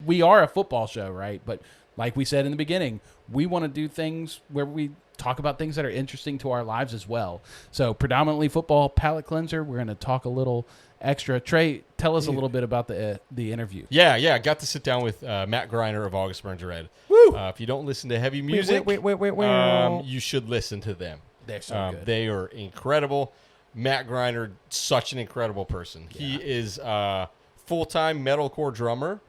we are a football show, right? But like we said in the beginning, we want to do things where we talk about things that are interesting to our lives as well. So predominantly football palate cleanser. We're going to talk a little extra. Trey, tell us a little bit about the interview. Yeah. I got to sit down with Matt Greiner of August Burns Red. Woo! If you don't listen to heavy music, you should listen to them. They're so good. They are incredible. Matt Greiner, such an incredible person. Yeah. He is a full-time metalcore drummer.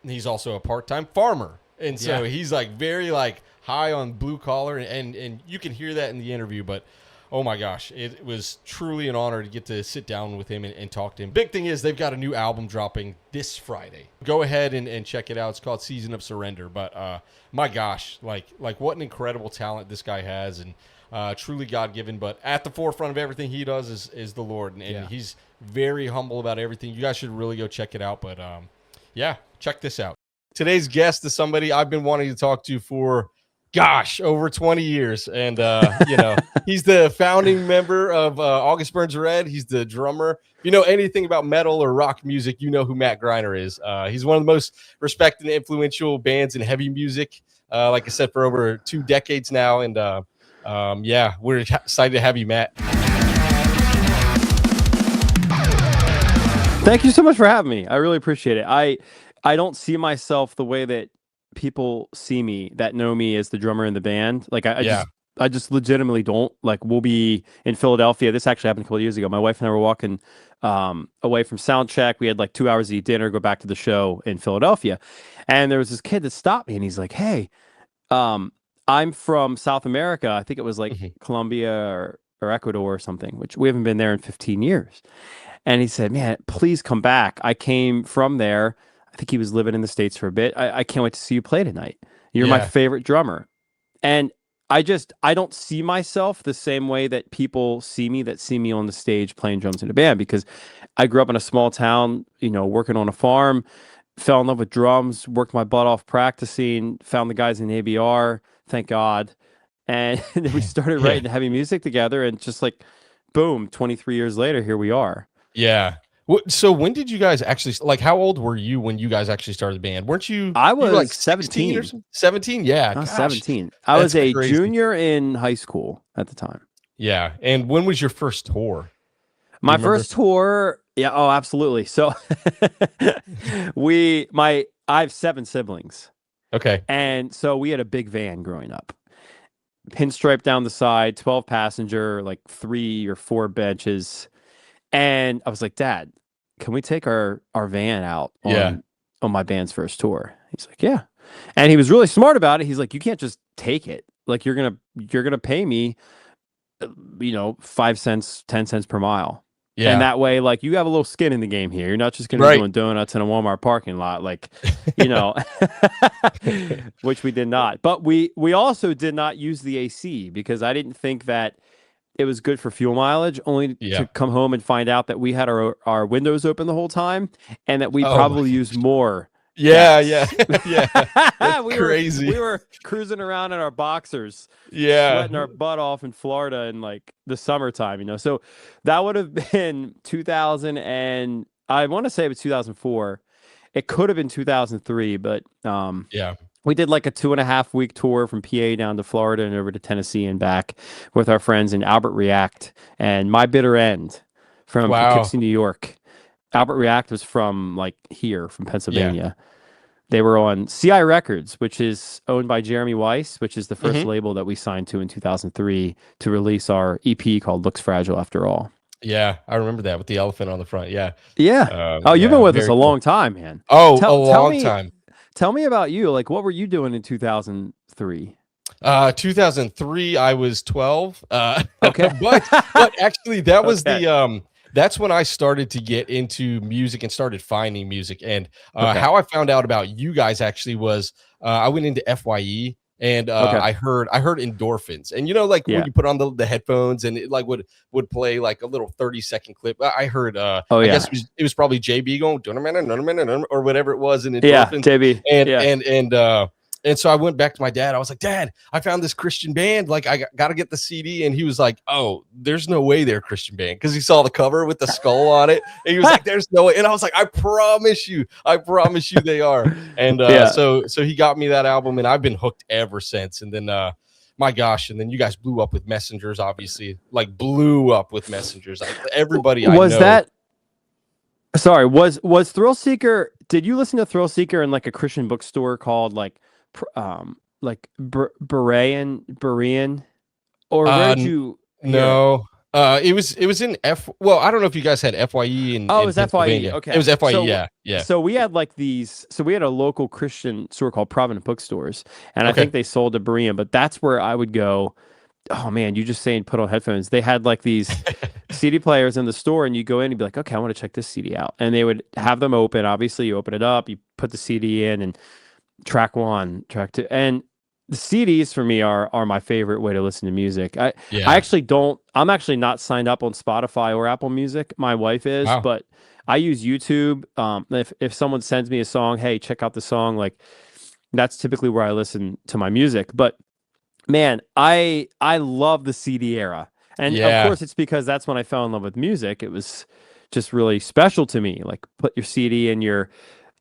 He's also a part-time farmer. And so he's like very like high on blue collar, and you can hear that in the interview, but oh my gosh, it was truly an honor to get to sit down with him and talk to him. Big thing is they've got a new album dropping this Friday. Go ahead and check it out. It's called Season of Surrender. But my gosh, like what an incredible talent this guy has, and truly God-given. But at the forefront of everything he does is the Lord, and he's very humble about everything. You guys should really go check it out. But check this out. Today's guest is somebody I've been wanting to talk to for, over 20 years. And, he's the founding member of August Burns Red. He's the drummer. If you know anything about metal or rock music, you know who Matt Greiner is. He's one of the most respected and influential bands in heavy music, like I said, for over 2 decades now. And, we're excited to have you, Matt. Thank you so much for having me. I really appreciate it. I don't see myself the way that people see me that know me as the drummer in the band. Like I just legitimately don't. Like, we'll be in Philadelphia. This actually happened a couple of years ago. My wife and I were walking away from sound check. We had like 2 hours to eat dinner, go back to the show in Philadelphia. And there was this kid that stopped me and he's like, "Hey, I'm from South America." I think it was like Colombia or Ecuador or something, which we haven't been there in 15 years. And he said, "Man, please come back. I came from there." I think he was living in the States for a bit. I can't wait to see you play tonight. You're my favorite drummer. And I don't see myself the same way that people see me that see me on the stage playing drums in a band, because I grew up in a small town, working on a farm, fell in love with drums, worked my butt off practicing, found the guys in ABR, thank God. And then we started writing heavy music together, and just like, boom, 23 years later, here we are. Yeah. So when did you guys actually, like, how old were you when you guys actually started the band? Weren't you? I was like 17 or 17. Yeah. I was 17. I was a junior in high school at the time. Yeah. And when was your first tour? My first tour. Yeah. Oh, absolutely. So I have 7 siblings. Okay. And so we had a big van growing up, pinstripe down the side, 12 passenger, like 3 or 4 benches. And I was like, "Dad, can we take our van out on my band's first tour?" He's like, "Yeah." And he was really smart about it. He's like, "You can't just take it. Like, you're gonna pay me, 5 cents, 10 cents per mile. Yeah. And that way, like, you have a little skin in the game here. You're not just gonna be doing donuts in a Walmart parking lot, like, which we did not. But we also did not use the AC, because I didn't think that it was good for fuel mileage, only to come home and find out that we had our windows open the whole time, and that we probably used more. Yeah. Crazy. We were cruising around in our boxers, sweating our butt off in Florida in like the summertime, So that would have been 2000, and I want to say it was 2004. It could have been 2003, but we did like a 2.5 week tour from PA down to Florida and over to Tennessee and back with our friends in Albert React and My Bitter End from Poughkeepsie, New York. Albert React was from from Pennsylvania. They were on CI Records, which is owned by Jeremy Weiss, which is the first label that we signed to in 2003 to release our EP called Looks Fragile After All. Yeah, I remember that with the elephant on the front. Yeah. You've been with us a long time, man. Oh, a long time. Tell me about you. Like, what were you doing in 2003? 2003, I was 12. Okay. but actually, that was that's when I started to get into music and started finding music. And how I found out about you guys actually was I went into FYE, and I heard Endorphins. And when you put on the headphones and it would play like a little 30-second clip. I heard I guess it was probably JB going or whatever it was in Endorphins. JB. And so I went back to my dad. I was like, Dad, I found this Christian band. Like, I got to get the CD. And he was like, oh, there's no way they're a Christian band, because he saw the cover with the skull on it. And he was like, there's no way. And I was like, I promise you they are. And so he got me that album, and I've been hooked ever since. And then my gosh, and then you guys blew up with Messengers, obviously, like blew up with Messengers. Everybody I know. Was Thrill Seeker, did you listen to Thrill Seeker in like a Christian bookstore called like Berean, or where did you hear no it was in well, I don't know if you guys had FYE in it was FYE. Okay, it was FYE. So, yeah so we had like we had a local Christian store called Provident Bookstores, and I think they sold to Berean, but that's where I would go. Oh man, you just saying put on headphones. They had like these CD players in the store, and you go in and be like, okay, I want to check this CD out. And they would have them open. Obviously, you open it up, you put the CD in, and track 1, track 2. And the CDs for me are my favorite way to listen to music. I actually I'm actually not signed up on Spotify or Apple Music. My wife is, but I use YouTube. If someone sends me a song, hey, check out the song, like that's typically where I listen to my music. But man, I love the CD era. And of course it's because that's when I fell in love with music. It was just really special to me. Like, put your CD in your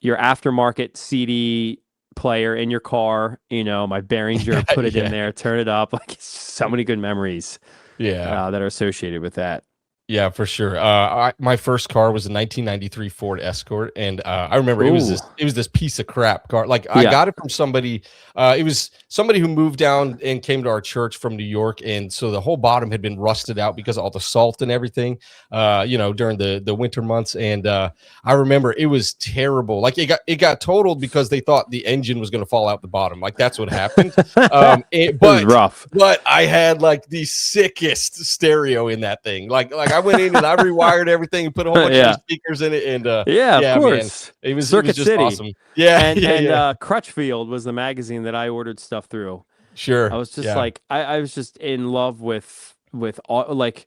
aftermarket CD player in your car, my Behringer, put it in there, turn it up. Like, it's so many good memories that are associated with that. Yeah, for sure. My first car was a 1993 Ford Escort, and I remember it was this piece of crap car. Like, I got it from somebody. It was somebody who moved down and came to our church from New York, and so the whole bottom had been rusted out because of all the salt and everything. During the winter months, and I remember it was terrible. Like, it got totaled because they thought the engine was going to fall out the bottom. Like, that's what happened. It was rough. But I had like the sickest stereo in that thing. Like I went in and I rewired everything and put a whole bunch of speakers in it. And of course, man, it was just City. Awesome. Yeah, Crutchfield was the magazine that I ordered stuff through. Sure, I was just like, I was just in love with all, like,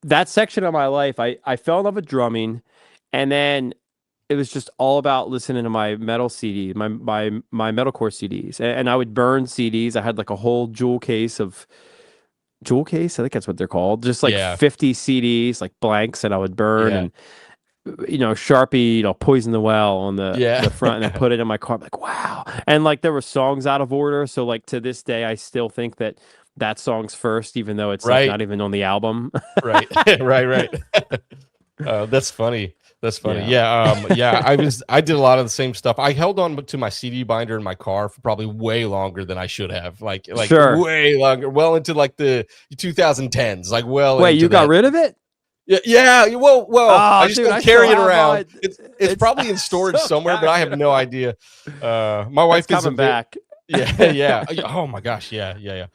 that section of my life. I fell in love with drumming, and then it was just all about listening to my metal CD, my metalcore CDs, and I would burn CDs. I had like a whole jewel case, I think that's what they're called, just like 50 CDs, like blanks, and I would burn and Sharpie, Poison the Well on the front, and I put it in my car. I'm like, wow. And like, there were songs out of order, so like to this day I still think that song's first, even though it's like not even on the album. right. That's funny. I did a lot of the same stuff. I held on to my CD binder in my car for probably way longer than I should have. Like way longer, well into like the 2010s. Like, wait, you got rid of it? Yeah. Well, I just don't carry it around. It's probably in storage somewhere, but I have no idea. My wife is coming back. Yeah. Oh my gosh. Yeah.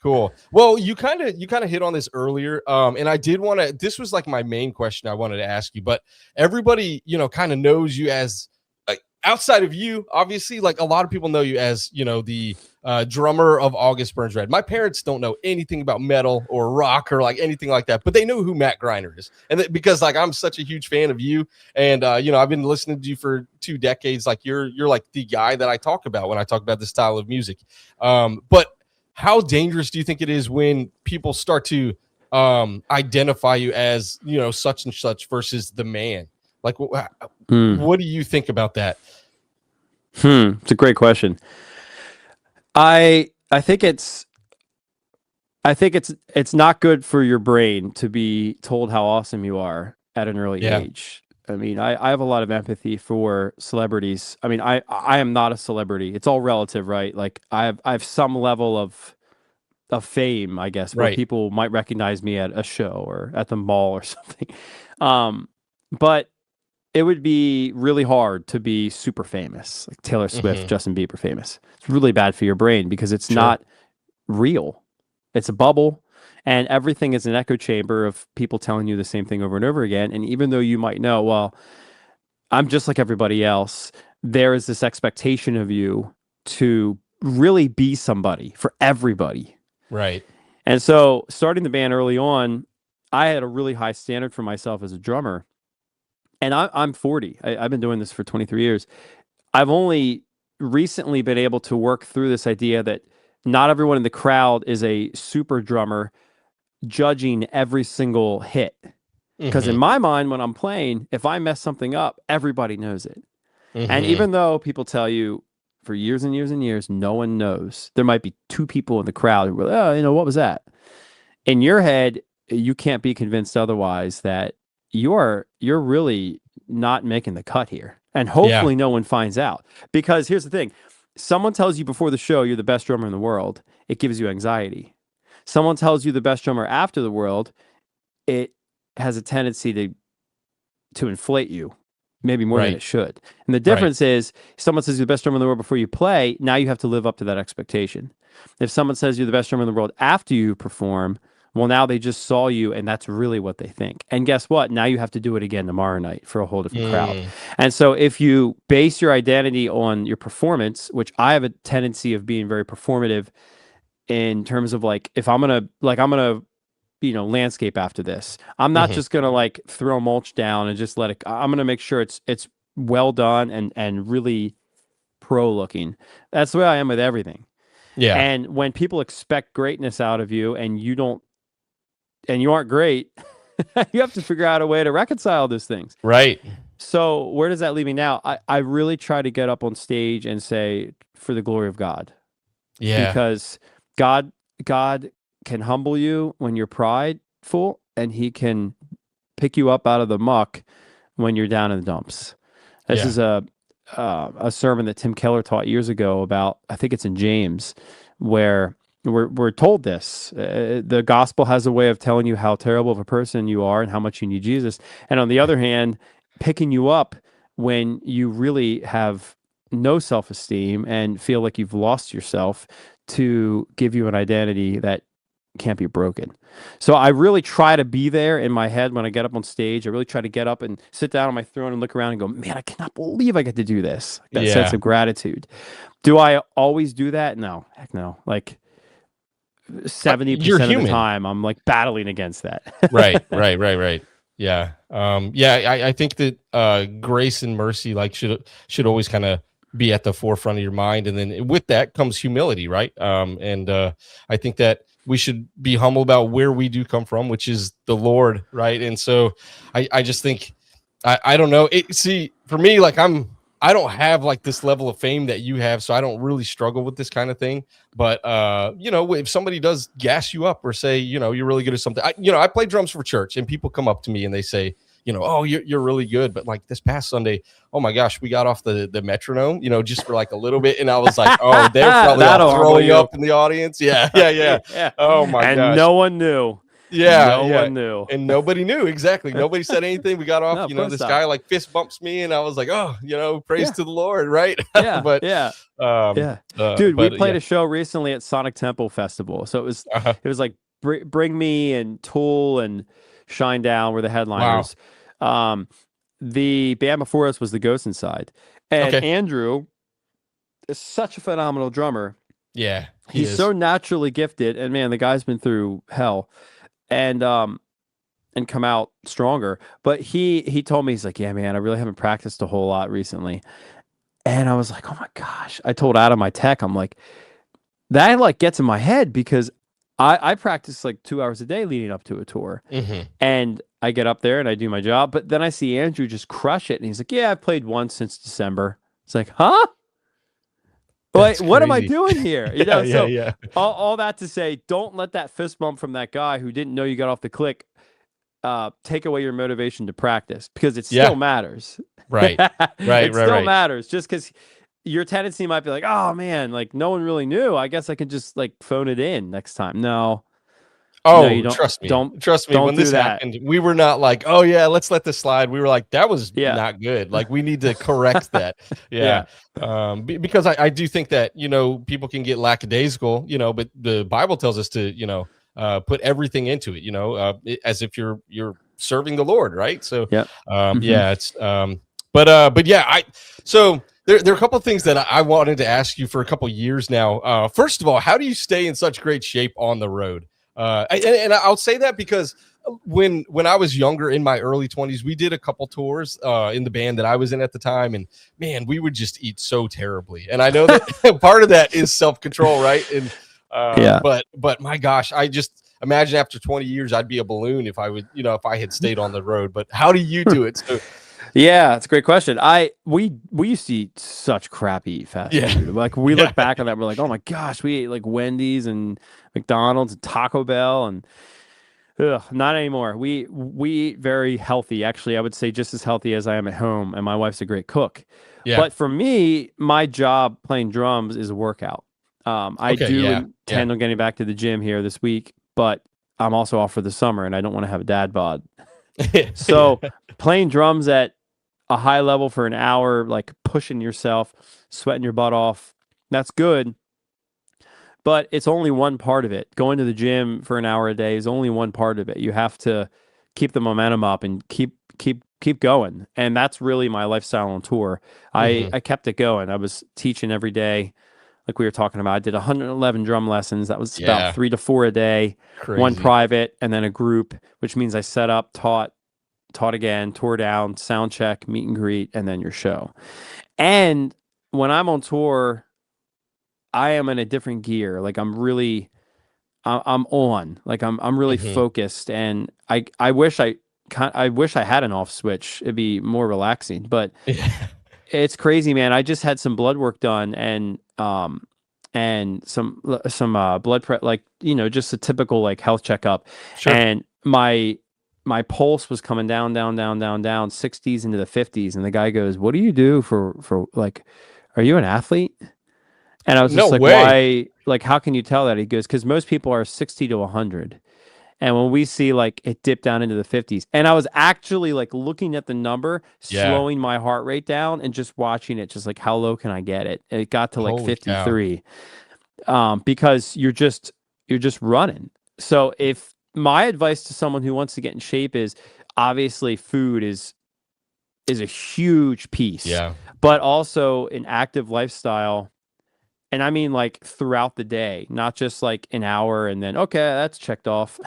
Cool. Well, you kind of hit on this earlier. And I did want to, this was like my main question I wanted to ask you, but everybody, kind of knows you as, like, outside of you, obviously, like, a lot of people know you as, the drummer of August Burns Red. My parents don't know anything about metal or rock or like anything like that, but they know who Matt Greiner is. And because like, I'm such a huge fan of you, and I've been listening to you for 2 decades. Like, you're like the guy that I talk about when I talk about this style of music. But how dangerous do you think it is when people start to identify you as, such and such versus the man? Like, what do you think about that? It's a great question. I think it's not good for your brain to be told how awesome you are at an early age. I mean, I have a lot of empathy for celebrities. I mean, I am not a celebrity. It's all relative, right? Like, I have some level of fame, I guess, where people might recognize me at a show or at the mall or something. But it would be really hard to be super famous, like Taylor Swift, Justin Bieber famous. It's really bad for your brain because it's not real. It's a bubble, and everything is an echo chamber of people telling you the same thing over and over again. And even though you might know, well, I'm just like everybody else, there is this expectation of you to really be somebody for everybody. Right. And so starting the band early on, I had a really high standard for myself as a drummer. And I'm 40. I've been doing this for 23 years. I've only recently been able to work through this idea that not everyone in the crowd is a super drummer judging every single hit. Because in my mind, when I'm playing, if I mess something up, everybody knows it. And even though people tell you for years and years and years, no one knows, there might be two people in the crowd who are, oh, what was that? In your head, you can't be convinced otherwise that you're really not making the cut here. And hopefully no one finds out. Because here's the thing. Someone tells you before the show you're the best drummer in the world, it gives you anxiety. Someone tells you the best drummer after the world, it has a tendency to inflate you, maybe more than it should. And the difference is, someone says you're the best drummer in the world before you play, now you have to live up to that expectation. If someone says you're the best drummer in the world after you perform, well, now they just saw you, and that's really what they think. And guess what? Now you have to do it again tomorrow night for a whole different crowd. And so if you base your identity on your performance, which I have a tendency of being very performative in terms of like, if I'm gonna landscape after this, I'm not just gonna like throw mulch down and just let it. I'm gonna make sure it's well done and really pro looking. That's the way I am with everything. Yeah. And when people expect greatness out of you and you aren't great, you have to figure out a way to reconcile those things. Right. So where does that leave me now? I really try to get up on stage and say, for the glory of God. Yeah. Because God can humble you when you're prideful, and he can pick you up out of the muck when you're down in the dumps. This is a sermon that Tim Keller taught years ago about, I think it's in James, where we're told this. The gospel has a way of telling you how terrible of a person you are and how much you need Jesus. And on the other hand, picking you up when you really have no self-esteem and feel like you've lost yourself, to give you an identity that can't be broken. So I really try to be there in my head when I get up on stage. I really try to get up and sit down on my throne and look around and go, man, I cannot believe I get to do this. That sense of gratitude. Do I always do that? No, heck no. Like 70% of the time, I'm like battling against that. Right. Yeah. I think that grace and mercy like should always kind of be at the forefront of your mind, and then with that comes humility, right? I think that we should be humble about where we do come from, which is the Lord, right? And so I just think I don't know. For me, like I don't have like this level of fame that you have, so I don't really struggle with this kind of thing. But if somebody does gas you up or say, you're really good at something, I play drums for church, and people come up to me and they say, oh, you're really good. But like this past Sunday, oh my gosh, we got off the metronome, just for like a little bit. And I was like, oh, they're probably all throwing up in the audience. Yeah. Oh my gosh. And no one knew. Yeah. No one knew. And nobody knew. Exactly. Nobody said anything. We got off, this guy like fist bumps me, and I was like, oh, praise to the Lord. Right. Yeah. Dude, we played a show recently at Sonic Temple Festival. So it was like Bring Me and Tool and Shine Down were the headliners. Wow. The band before us was the Ghost Inside, and Andrew is such a phenomenal drummer. Yeah, he's so naturally gifted, and man, the guy's been through hell, and come out stronger. But he told me, he's like, yeah, man, I really haven't practiced a whole lot recently, and I was like, oh my gosh. I told Adam, my tech, I'm like, that like gets in my head because I practice like 2 hours a day leading up to a tour. And I get up there and I do my job. But then I see Andrew just crush it. And he's like, yeah, I've played once since December. It's like, huh? Like, what am I doing here? All that to say, don't let that fist bump from that guy who didn't know you got off the click take away your motivation to practice, because it still matters. Right. It still matters, just because your tendency might be like, oh man, like no one really knew. I guess I can just like phone it in next time. No. Oh, no, trust me. When this happened, we were not like, oh yeah, let's let this slide. We were like, that was not good. Like we need to correct that. Because I do think that, people can get lackadaisical, but the Bible tells us to, put everything into it, as if you're serving the Lord. Right. So, so there are a couple of things that I wanted to ask you for a couple of years now. First of all, how do you stay in such great shape on the road? And I'll say that because when I was younger, in my early 20s, we did a couple tours in the band that I was in at the time, and man, we would just eat so terribly. And I know that part of that is self-control, right? And but my gosh, I just imagine after 20 years I'd be a balloon if I would, if I had stayed on the road. But how do you do it? So yeah, it's a great question. We used to eat such crappy fast food. Like we look back on that, we're like, oh my gosh, we ate like Wendy's and McDonald's and Taco Bell, and not anymore. We eat very healthy. Actually, I would say just as healthy as I am at home, and my wife's a great cook. Yeah. But for me, my job playing drums is a workout. I intend on getting back to the gym here this week, but I'm also off for the summer, and I don't want to have a dad bod. So playing drums at a high level for an hour, like pushing yourself, sweating your butt off, that's good. But it's only one part of it. Going to the gym for an hour a day is only one part of it. You have to keep the momentum up and keep going. And that's really my lifestyle on tour. I kept it going. I was teaching every day, like we were talking about. I did 111 drum lessons. That was about 3 to 4 a day. Crazy. One private and then a group, which means I set up, taught again, tore down, sound check, meet and greet, and then your show. And when I'm on tour, I am in a different gear. Like I'm on. Like I'm really focused, and I wish I had an off switch. It'd be more relaxing. But it's crazy, man. I just had some blood work done, and some blood pressure, like just a typical like health checkup. Sure. And my pulse was coming down, 60s into the 50s, and the guy goes, "What do you do for like? Are you an athlete?" And I was just why? Like, how can you tell that? He goes, because most people are 60 to 100. And when we see like it dip down into the 50s, and I was actually like looking at the number, slowing my heart rate down and just watching it, just like how low can I get it? And it got to like 53. Because you're just running. So if my advice to someone who wants to get in shape is obviously food is a huge piece. Yeah. But also an active lifestyle. And I mean like throughout the day, not just like an hour and then, okay, that's checked off.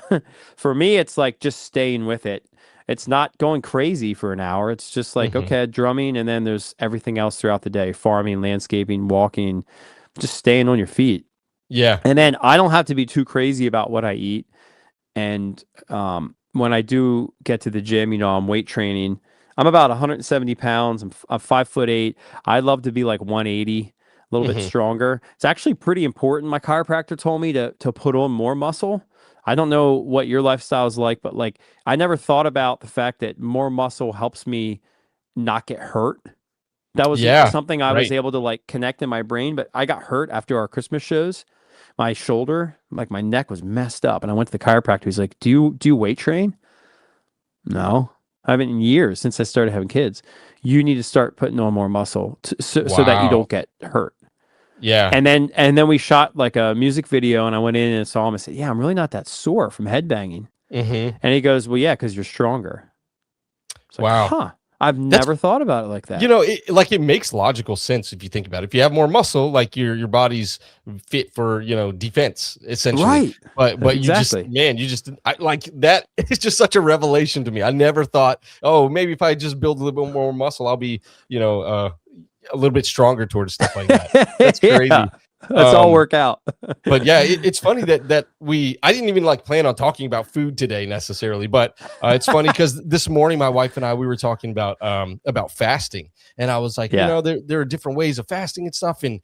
For me, it's like just staying with it. It's not going crazy for an hour. It's just like, okay, drumming. And then there's everything else throughout the day, farming, landscaping, walking, just staying on your feet. Yeah. And then I don't have to be too crazy about what I eat. And when I do get to the gym, I'm weight training. I'm about 170 pounds. I'm 5'8". I'd love to be like 180. A little bit stronger. It's actually pretty important. My chiropractor told me to put on more muscle. I don't know what your lifestyle is like, but like I never thought about the fact that more muscle helps me not get hurt. That was something I was able to like connect in my brain, but I got hurt after our Christmas shows. My shoulder, like my neck was messed up, and I went to the chiropractor. He's like, "Do you weight train?" No, I haven't in years since I started having kids. You need to start putting on more muscle so that you don't get hurt. Yeah. And then we shot like a music video, and I went in and saw him and said, "Yeah, I'm really not that sore from headbanging." And he goes, "Well, yeah, because you're stronger." It's like, huh. I've never thought about it like that. It makes logical sense if you think about it. If you have more muscle, like your body's fit for, defense essentially. Right. But exactly. like that is just such a revelation to me. I never thought, oh, maybe if I just build a little bit more muscle, I'll be, a little bit stronger towards stuff like that. That's crazy. Let's all work out. But yeah, it's funny that I didn't even like plan on talking about food today necessarily, but it's funny because this morning my wife and I, we were talking about fasting, and I was like, there are different ways of fasting and stuff, and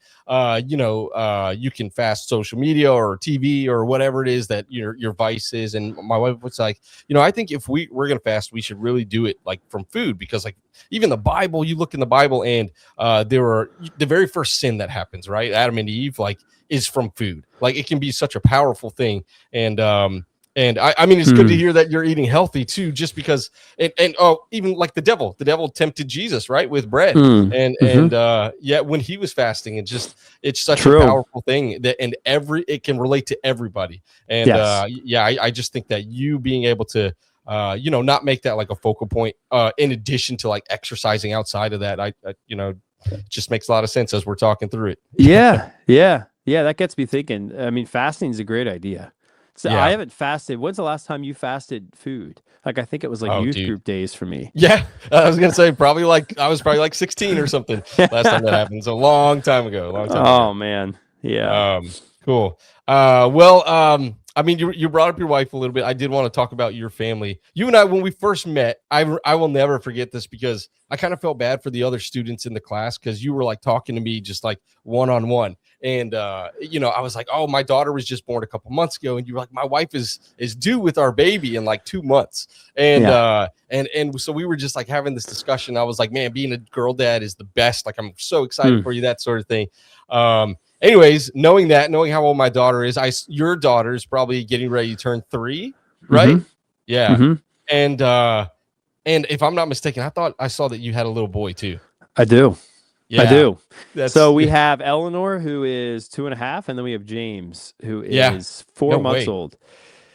you can fast social media or TV or whatever it is that your vice is, and my wife was like, I think if we're gonna fast, we should really do it like from food, because like even the Bible, you look in the Bible, and the very first sin that happens, right? Adam and Eve, like, is from food. Like, it can be such a powerful thing. And I mean, it's good to hear that you're eating healthy too, just because, even like the devil tempted Jesus, right, with bread. And when he was fasting, it's such a powerful thing that, and it can relate to everybody. And I just think that you being able to, not make that like a focal point, in addition to like exercising outside of that, just makes a lot of sense as we're talking through it. Yeah. That gets me thinking. I mean, fasting is a great idea. So Yeah. I haven't fasted. When's the last time you fasted food? Like I think it was like Oh, youth dude. group days for me. Yeah, I was gonna say I was probably like 16 or something last time that happened. So a long time ago. Long time ago. Oh man. Yeah. Cool. I mean, you brought up your wife a little bit. I did want to talk about your family. You and I, when we first met, I will never forget this because I kind of felt bad for the other students in the class because you were like talking to me just like one-on-one. And I was like, oh, my daughter was just born a couple months ago, and you were like, my wife is due with our baby in like 2 months, and so we were just like having this discussion. I was like, man, being a girl dad is the best. Like, I'm so excited for you, that sort of thing. Anyways, knowing how old my daughter is, your daughter is probably getting ready to turn 3, right? Mm-hmm. Yeah, Mm-hmm. and if I'm not mistaken, I thought I saw that you had a little boy too. I do. Yeah, I do. So we yeah. have Eleanor, who is 2.5, and then we have James, who Yeah. is 4 months way. old.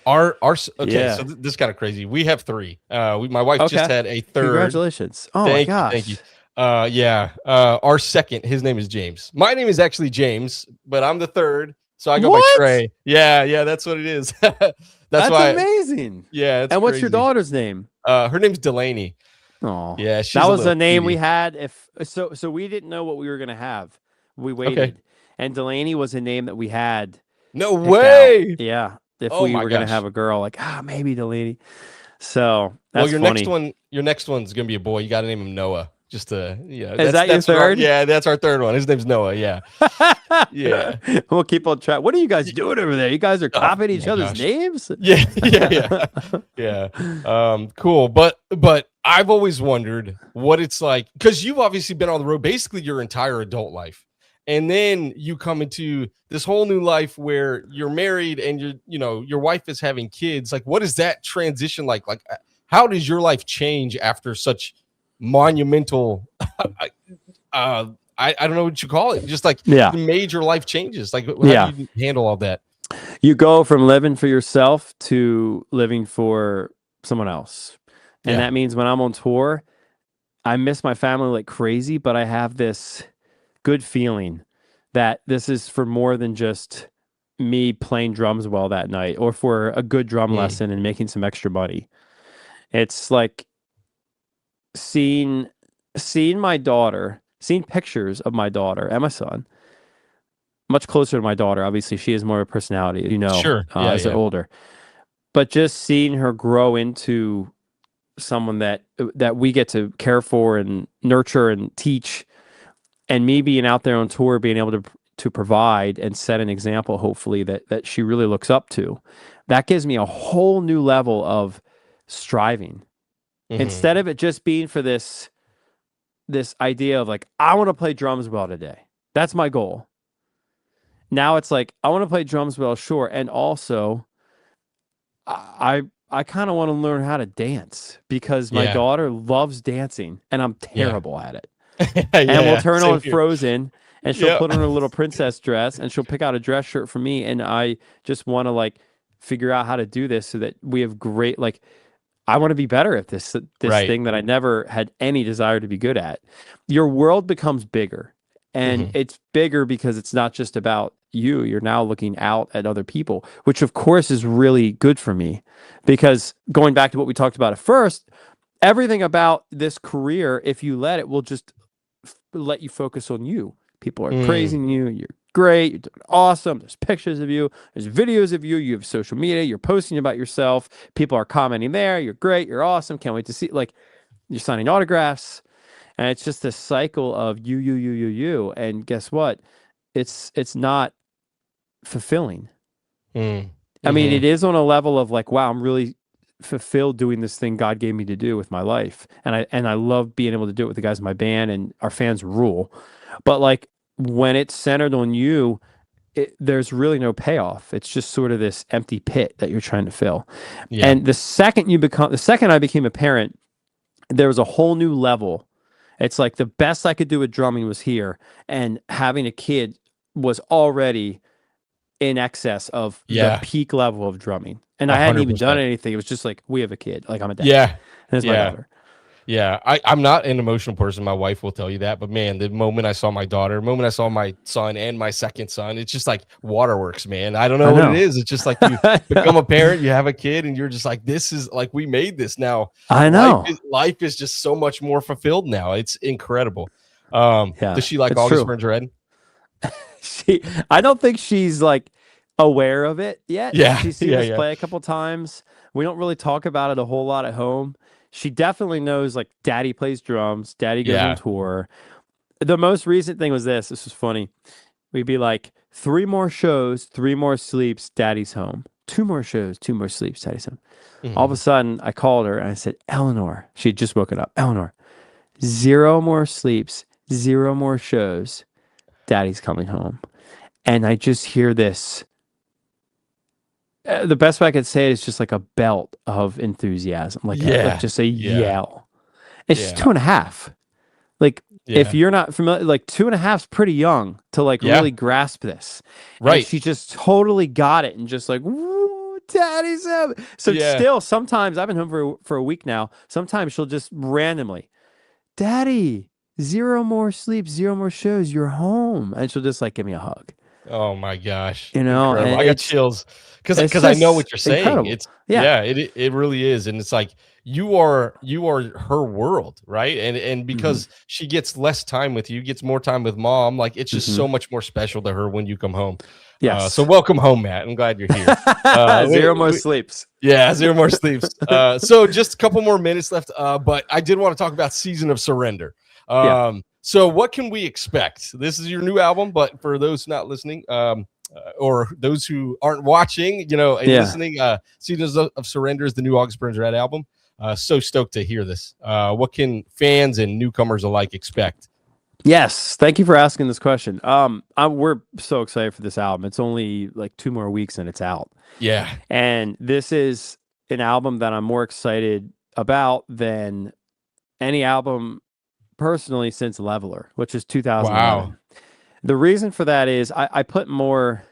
Okay, Yeah. so this is kind of crazy. We have 3. My wife Okay. just had a third. Congratulations! Oh my gosh! Thank you. Our second, his name is James. My name is actually James, but I'm the third, so I go by Trey. Yeah, that's what it is. That's why. Amazing. Yeah, it's and what's crazy. your daughter's name? Her name's Delaney. Oh, yeah, she's that was the name cutie. we had. So we didn't know what we were gonna have. We waited, and Delaney was a name that we had. No way. Out. Yeah, if Oh we my were gonna gosh. have a girl, like maybe Delaney. So that's your funny. next one's gonna be a boy. You got to name him Noah. Just to Is that your third? Yeah, that's our third one. His name's Noah. Yeah, yeah. We'll keep on track. What are you guys doing over there? You guys are copying each other's names? Yeah. Cool. But I've always wondered what it's like because you've obviously been on the road basically your entire adult life, and then you come into this whole new life where you're married and your wife is having kids. Like, what is that transition like? Like, how does your life change after such monumental I don't know what you call it, just like major life changes? Like, how do you handle all that? You go from living for yourself to living for someone else, and that means when I'm on tour, I miss my family like crazy, but I have this good feeling that this is for more than just me playing drums well that night or for a good drum lesson and making some extra money. It's like seeing my daughter, seeing pictures of my daughter and my son, much closer to my daughter. Obviously, she has more of a personality, Sure. as they're older. But just seeing her grow into someone that we get to care for and nurture and teach, and me being out there on tour, being able to provide and set an example, hopefully, that she really looks up to, that gives me a whole new level of striving. Instead of it just being for this idea of like, I want to play drums well today. That's my goal. Now it's like, I want to play drums well, sure. And also, I kind of want to learn how to dance because my daughter loves dancing and I'm terrible at it. And we'll turn on Frozen and she'll put on her little princess dress and she'll pick out a dress shirt for me. And I just want to like figure out how to do this so that we have great, like, I want to be better at this thing that I never had any desire to be good at. Your world becomes bigger, and it's bigger because it's not just about you. You're now looking out at other people, which of course is really good for me because going back to what we talked about at first, everything about this career, if you let it, will just let you focus on you. People are praising you. You're great. You're doing awesome. There's pictures of you. There's videos of you. You have social media. You're posting about yourself. People are commenting there. You're great. You're awesome. Can't wait to see. Like, you're signing autographs, and it's just a cycle of you. And guess what? It's not fulfilling. I mean, it is on a level of like, wow, I'm really fulfilled doing this thing God gave me to do with my life, and I love being able to do it with the guys in my band, and our fans rule. But like when it's centered on you, there's really no payoff. It's just sort of this empty pit that you're trying to fill. And the second I became a parent, there was a whole new level. It's like the best I could do with drumming was here, and having a kid was already in excess of the peak level of drumming. And I hadn't even done anything. It was just like, we have a kid. Like, I'm a dad. Yeah. And it's my daughter. Yeah, I'm not an emotional person. My wife will tell you that. But man, the moment I saw my daughter, the moment I saw my son and my second son, it's just like waterworks, man. I don't know I what it know. is. It's just like you I become know. a parent, you have a kid, and you're just like, this is like we made this now. I know. Life is just so much more fulfilled now. It's incredible. Yeah, Does she like it's August true. Burns Red? She, I don't think she's like aware of it yet. Yeah, She's seen yeah, us yeah, play a couple times. We don't really talk about it a whole lot at home. She definitely knows like daddy plays drums, daddy goes on yeah. tour. The most recent thing was this. This was funny. We'd be like, 3 more shows, 3 more sleeps, daddy's home. 2 more shows, 2 more sleeps, daddy's home. All of a Mhm. sudden, I called her and I said, Eleanor, she had just woken up. Eleanor, 0 more sleeps, 0 more shows, daddy's coming home. And I just hear this. The best way I could say it is just like a belt of enthusiasm, like Yeah, just a yeah, yell. And she's yeah, 2.5. Like, if yeah, you're not familiar, like 2.5's pretty young to like yeah. really grasp this. And Right. she just totally got it and just like, woo, daddy's home. So Yeah. still, sometimes I've been home for a week now. Sometimes she'll just randomly, daddy, 0 more sleep, 0 more shows, you're home. And she'll just like give me a hug, Oh my gosh, and incredible! I got chills it's because I know just what you're saying. incredible. It's Yeah. yeah, it really is, and it's like you are her world, right? And Hmm. because she gets less time with you, gets more time with mom. Like it's just Hmm. so much more special to her when you come home. So Yes. welcome home, Matt. I'm glad you're here. Zero more sleeps. Yeah, zero more sleeps. So just a couple more minutes left. But I did want to talk about Season of Surrender. Yeah. So what can we expect? This is your new album, but for those not listening, or those who aren't watching, and Yeah. listening, Seasons of Surrender is the new August Burns Red album. So stoked to hear this. What can fans and newcomers alike expect? Yes. Thank you for asking this question. We're so excited for this album. It's only like 2 more weeks and it's out. Yeah. And this is an album that I'm more excited about than any album personally since Leveler, which is Wow. 2011. The reason for that is I put more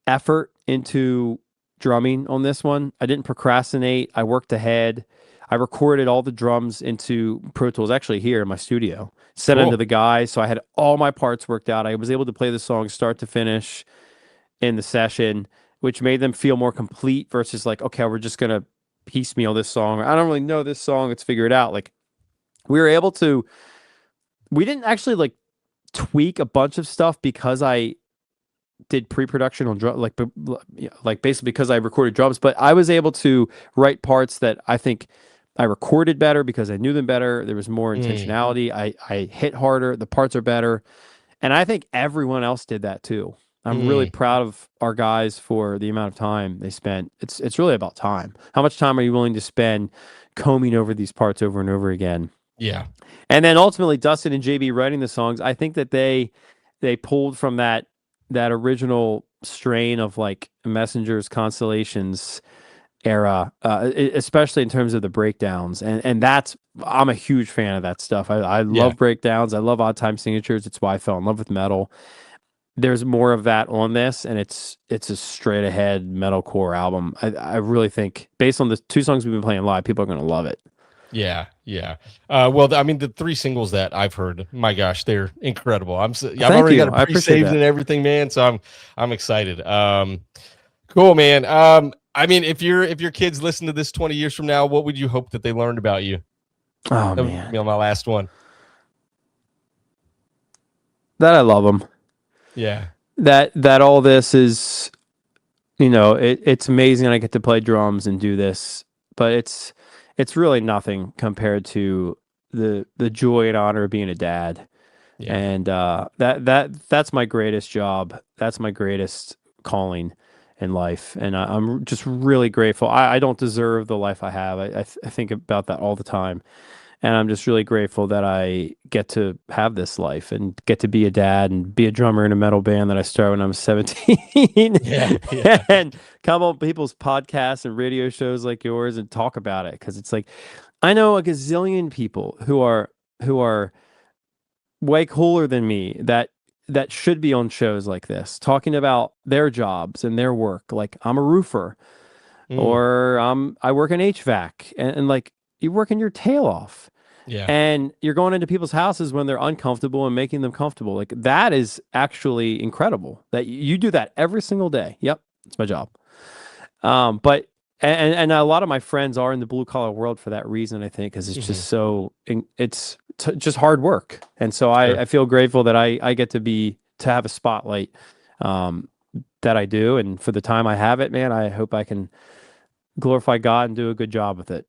effort into drumming on this one. I didn't procrastinate. I worked ahead. I recorded all the drums into Pro Tools, actually here in my studio, set under Cool. the guy. So I had all my parts worked out. I was able to play the song start to finish in the session, which made them feel more complete versus like, okay, we're just going to piecemeal this song. I don't really know this song. Let's figure it out. Like, we were able to, we didn't actually like tweak a bunch of stuff because I did pre-production on drum, like basically because I recorded drums, but I was able to write parts that I think I recorded better because I knew them better. There was more Mm, intentionality. I hit harder. The parts are better, and I think everyone else did that too. I'm really mm, proud of our guys for the amount of time they spent. It's really about time. How much time are you willing to spend combing over these parts over and over again? yeah. And then ultimately, Dustin and JB writing the songs, I think that they pulled from that original strain of like Messengers Constellations era, especially in terms of the breakdowns, and that's I'm a huge fan of that stuff. I Yeah. love breakdowns. I love odd time signatures. It's why I fell in love with metal. There's more of that on this, and it's a straight ahead metalcore album. I really think based on the 2 songs we've been playing live, people are going to love it. Yeah, yeah. Well, I mean, the 3 singles that I've heard, my gosh, they're incredible. I've Thank already got you. it I appreciate pre-saved that. and everything, man. So I'm excited. Cool, man. I mean, if your kids listen to this 20 years from now, what would you hope that they learned about you? Oh That would man, be my last one. that I love them. Yeah, That all this is, it's amazing I get to play drums and do this, but it's really nothing compared to the joy and honor of being a dad. yeah, And that's my greatest job. That's my greatest calling in life. And I'm just really grateful. I don't deserve the life I have. I think about that all the time. And I'm just really grateful that I get to have this life and get to be a dad and be a drummer in a metal band that I started when I was 17 yeah, yeah, and come on people's podcasts and radio shows like yours and talk about it. Cause it's like, I know a gazillion people who are way cooler than me that should be on shows like this, talking about their jobs and their work. Like, I'm a roofer, mm, or I work in HVAC, and like, you're working your tail off. Yeah. And you're going into people's houses when they're uncomfortable and making them comfortable. Like that is actually incredible that you do that every single day. Yep. It's my job. But and a lot of my friends are in the blue collar world for that reason, I think, because it's just just hard work. And so I feel grateful that I get to have a spotlight that I do. And for the time I have it, man, I hope I can glorify God and do a good job with it.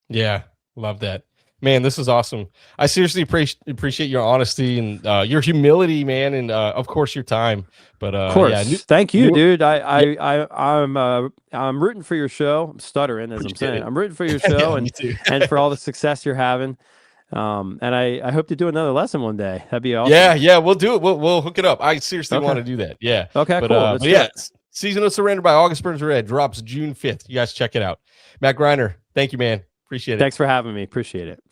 Yeah. Love that. Man, this is awesome. I seriously appreciate your honesty and your humility, man, and of course your time. But of course, yeah, thank you, dude. I'm rooting for your show. I'm stuttering as I'm saying. I'm rooting for your show and and for all the success you're having. And I hope to do another lesson one day. That'd be awesome. Yeah, we'll do it. We'll hook it up. I seriously want to do that. Yeah. Okay, but, cool. But yeah, Season of Surrender by August Burns Red drops June 5th. You guys check it out. Matt Greiner, thank you, man. Appreciate it. Thanks for having me. Appreciate it.